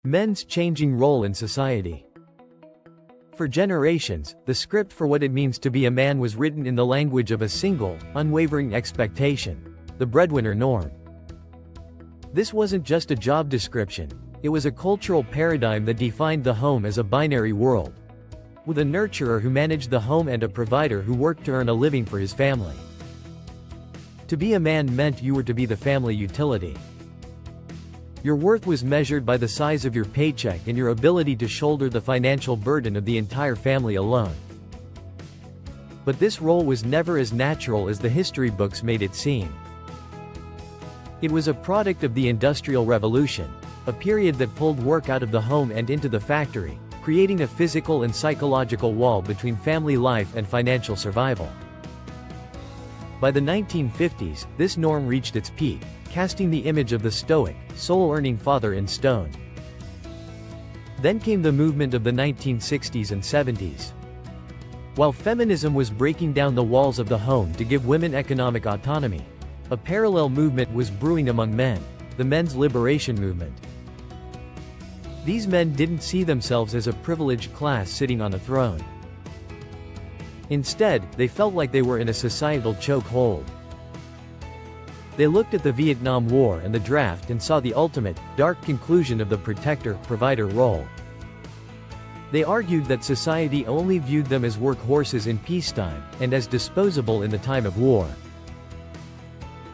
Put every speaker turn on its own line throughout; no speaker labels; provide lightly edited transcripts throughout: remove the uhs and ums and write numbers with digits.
Men's changing role in society. For generations, the script for what it means to be a man was written in the language of a single, unwavering expectation: the breadwinner norm. This wasn't just a job description, it was a cultural paradigm that defined the home as a binary world, with a nurturer who managed the home and a provider who worked to earn a living for his family. To be a man meant you were to be the family utility. Your worth was measured by the size of your paycheck and your ability to shoulder the financial burden of the entire family alone. But this role was never as natural as the history books made it seem. It was a product of the Industrial Revolution, a period that pulled work out of the home and into the factory, creating a physical and psychological wall between family life and financial survival. By the 1950s, this norm reached its peak, casting the image of the stoic, soul-earning father in stone. Then came the movement of the 1960s and 70s. While feminism was breaking down the walls of the home to give women economic autonomy, a parallel movement was brewing among men: the men's liberation movement. These men didn't see themselves as a privileged class sitting on a throne. Instead, they felt like they were in a societal chokehold. They looked at the Vietnam War and the draft and saw the ultimate, dark conclusion of the protector-provider role. They argued that society only viewed them as workhorses in peacetime, and as disposable in the time of war.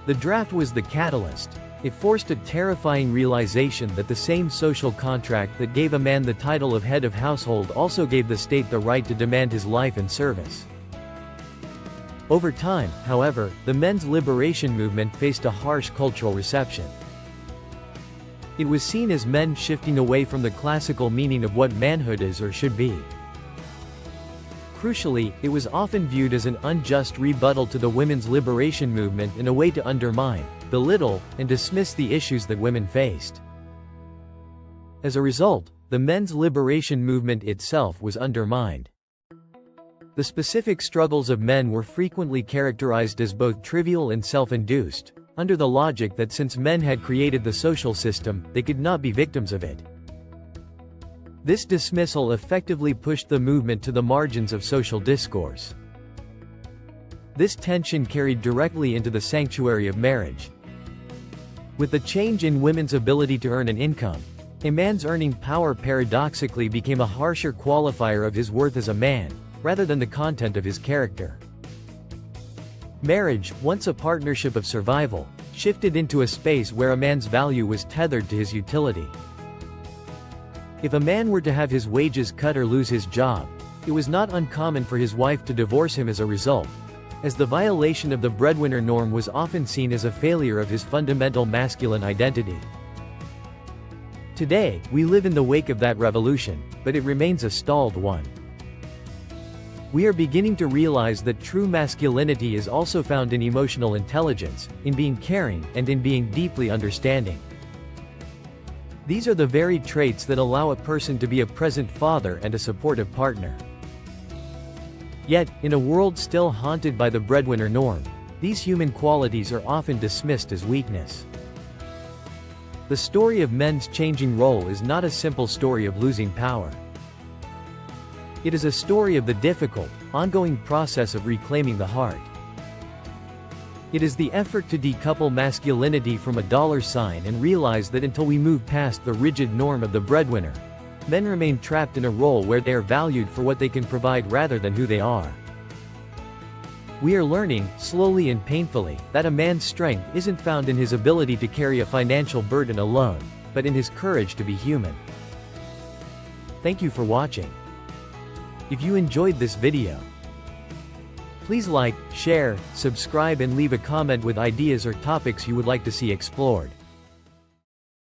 The draft was the catalyst. It forced a terrifying realization that the same social contract that gave a man the title of head of household also gave the state the right to demand his life and service. Over time, however, the men's liberation movement faced a harsh cultural reception. It was seen as men shifting away from the classical meaning of what manhood is or should be. Crucially, it was often viewed as an unjust rebuttal to the women's liberation movement and a way to undermine, belittle, and dismiss the issues that women faced. As a result, the men's liberation movement itself was undermined. The specific struggles of men were frequently characterized as both trivial and self-induced, under the logic that since men had created the social system, they could not be victims of it. This dismissal effectively pushed the movement to the margins of social discourse. This tension carried directly into the sanctuary of marriage. With the change in women's ability to earn an income, a man's earning power paradoxically became a harsher qualifier of his worth as a man, rather than the content of his character. Marriage, once a partnership of survival, shifted into a space where a man's value was tethered to his utility. If a man were to have his wages cut or lose his job, it was not uncommon for his wife to divorce him as a result, as the violation of the breadwinner norm was often seen as a failure of his fundamental masculine identity. Today, we live in the wake of that revolution, but it remains a stalled one. We are beginning to realize that true masculinity is also found in emotional intelligence, in being caring, and in being deeply understanding. These are the very traits that allow a person to be a present father and a supportive partner. Yet, in a world still haunted by the breadwinner norm, these human qualities are often dismissed as weakness. The story of men's changing role is not a simple story of losing power. It is a story of the difficult, ongoing process of reclaiming the heart. It is the effort to decouple masculinity from a dollar sign and realize that until we move past the rigid norm of the breadwinner, men remain trapped in a role where they are valued for what they can provide rather than who they are. We are learning, slowly and painfully, that a man's strength isn't found in his ability to carry a financial burden alone, but in his courage to be human. Thank you for watching. If you enjoyed this video, please like, share, subscribe and leave a comment with ideas or topics you would like to see explored.